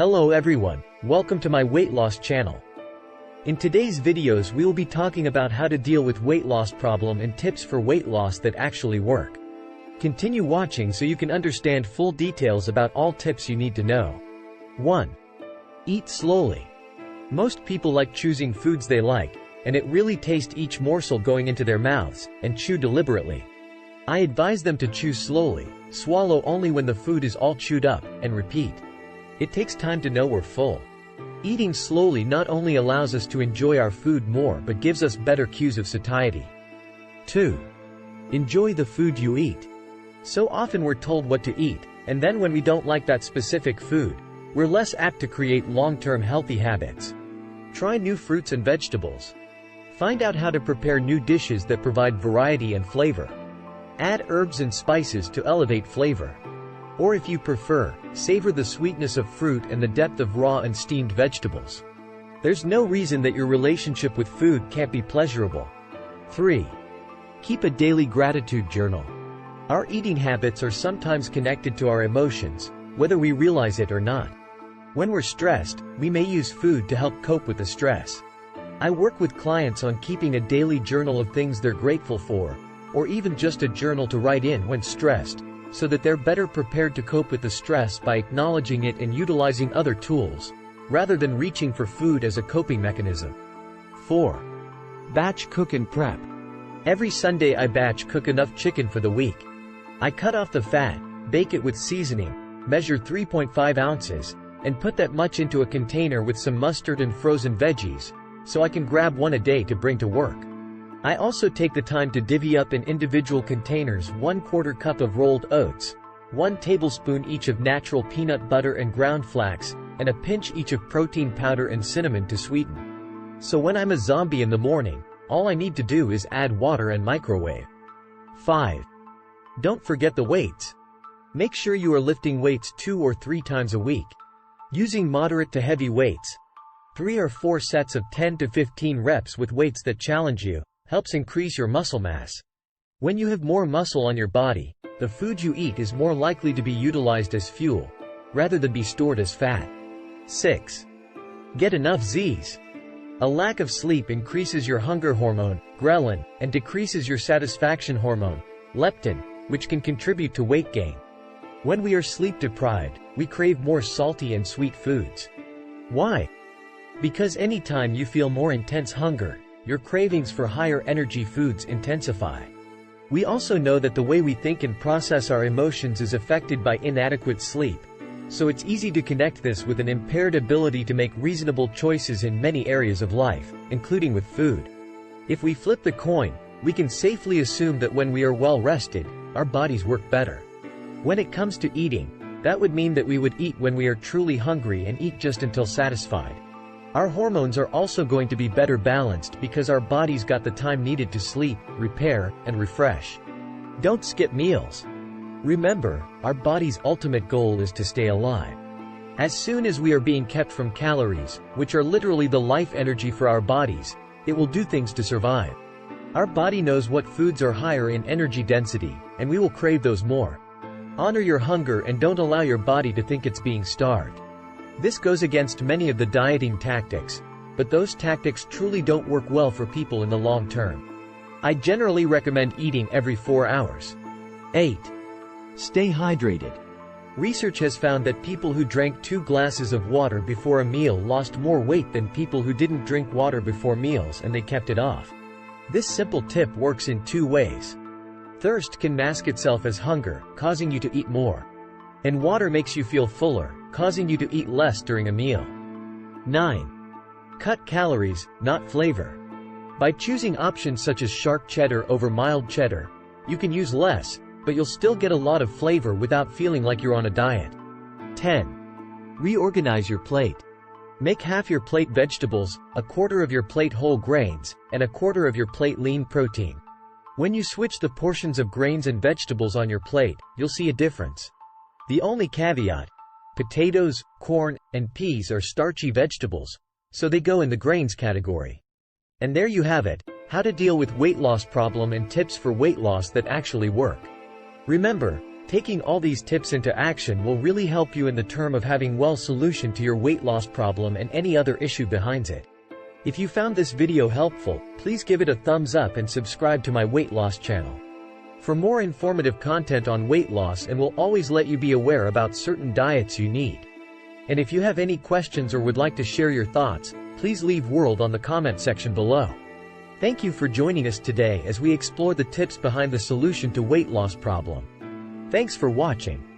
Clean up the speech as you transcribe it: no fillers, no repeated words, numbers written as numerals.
Hello everyone, welcome to my weight loss channel. In today's videos we will be talking about how to deal with weight loss problem and tips for weight loss that actually work. Continue watching so you can understand full details about all tips you need to know. 1. Eat slowly. Most people like choosing foods they like, and it really tastes each morsel going into their mouths, and chew deliberately. I advise them to chew slowly, swallow only when the food is all chewed up, and repeat. It takes time to know we're full. Eating slowly not only allows us to enjoy our food more but gives us better cues of satiety. 2. Enjoy the food you eat. So often we're told what to eat, and then when we don't like that specific food, we're less apt to create long-term healthy habits. Try new fruits and vegetables. Find out how to prepare new dishes that provide variety and flavor. Add herbs and spices to elevate flavor. Or if you prefer, savor the sweetness of fruit and the depth of raw and steamed vegetables. There's no reason that your relationship with food can't be pleasurable. 3. Keep a daily gratitude journal. Our eating habits are sometimes connected to our emotions, whether we realize it or not. When we're stressed, we may use food to help cope with the stress. I work with clients on keeping a daily journal of things they're grateful for, or even just a journal to write in when stressed, so that they're better prepared to cope with the stress by acknowledging it and utilizing other tools, rather than reaching for food as a coping mechanism. 4. Batch cook and prep. Every Sunday I batch cook enough chicken for the week. I cut off the fat, bake it with seasoning, measure 3.5 ounces, and put that much into a container with some mustard and frozen veggies, so I can grab one a day to bring to work. I also take the time to divvy up in individual containers 1/4 cup of rolled oats, 1 tablespoon each of natural peanut butter and ground flax, and a pinch each of protein powder and cinnamon to sweeten. So when I'm a zombie in the morning, all I need to do is add water and microwave. 5. Don't forget the weights. Make sure you are lifting weights 2 or 3 times a week. Using moderate to heavy weights, 3 or 4 sets of 10 to 15 reps with weights that challenge you, helps increase your muscle mass. When you have more muscle on your body, the food you eat is more likely to be utilized as fuel, rather than be stored as fat. 6. Get enough Z's. A lack of sleep increases your hunger hormone, ghrelin, and decreases your satisfaction hormone, leptin, which can contribute to weight gain. When we are sleep deprived, we crave more salty and sweet foods. Why? Because anytime you feel more intense hunger, your cravings for higher energy foods intensify. We also know that the way we think and process our emotions is affected by inadequate sleep, so it's easy to connect this with an impaired ability to make reasonable choices in many areas of life, including with food. If we flip the coin, we can safely assume that when we are well rested, our bodies work better. When it comes to eating, that would mean that we would eat when we are truly hungry and eat just until satisfied. Our hormones are also going to be better balanced because our bodies got the time needed to sleep, repair, and refresh. Don't skip meals. Remember, our body's ultimate goal is to stay alive. As soon as we are being kept from calories, which are literally the life energy for our bodies, it will do things to survive. Our body knows what foods are higher in energy density, and we will crave those more. Honor your hunger and don't allow your body to think it's being starved. This goes against many of the dieting tactics, but those tactics truly don't work well for people in the long term. I generally recommend eating every 4 hours. 8. Stay hydrated. Research has found that people who drank 2 glasses of water before a meal lost more weight than people who didn't drink water before meals and they kept it off. This simple tip works in 2 ways. Thirst can mask itself as hunger, causing you to eat more. And water makes you feel fuller, causing you to eat less during a meal. 9. Cut calories, not flavor. By choosing options such as sharp cheddar over mild cheddar, you can use less, but you'll still get a lot of flavor without feeling like you're on a diet. 10. Reorganize your plate. Make half your plate vegetables, 1/4 of your plate whole grains, and 1/4 of your plate lean protein. When you switch the portions of grains and vegetables on your plate, you'll see a difference. The only caveat: potatoes, corn, and peas are starchy vegetables, so they go in the grains category. And there you have it, how to deal with weight loss problem and tips for weight loss that actually work. Remember, Taking all these tips into action will really help you in the term of having well solution to your weight loss problem and any other issue behind it. If you found this video helpful, please give it a thumbs up and subscribe to my weight loss channel. For more informative content on weight loss, and will always let you be aware about certain diets you need. And if you have any questions or would like to share your thoughts, please leave world on the comment section below. Thank you for joining us today as we explore the tips behind the solution to weight loss problem. Thanks for watching.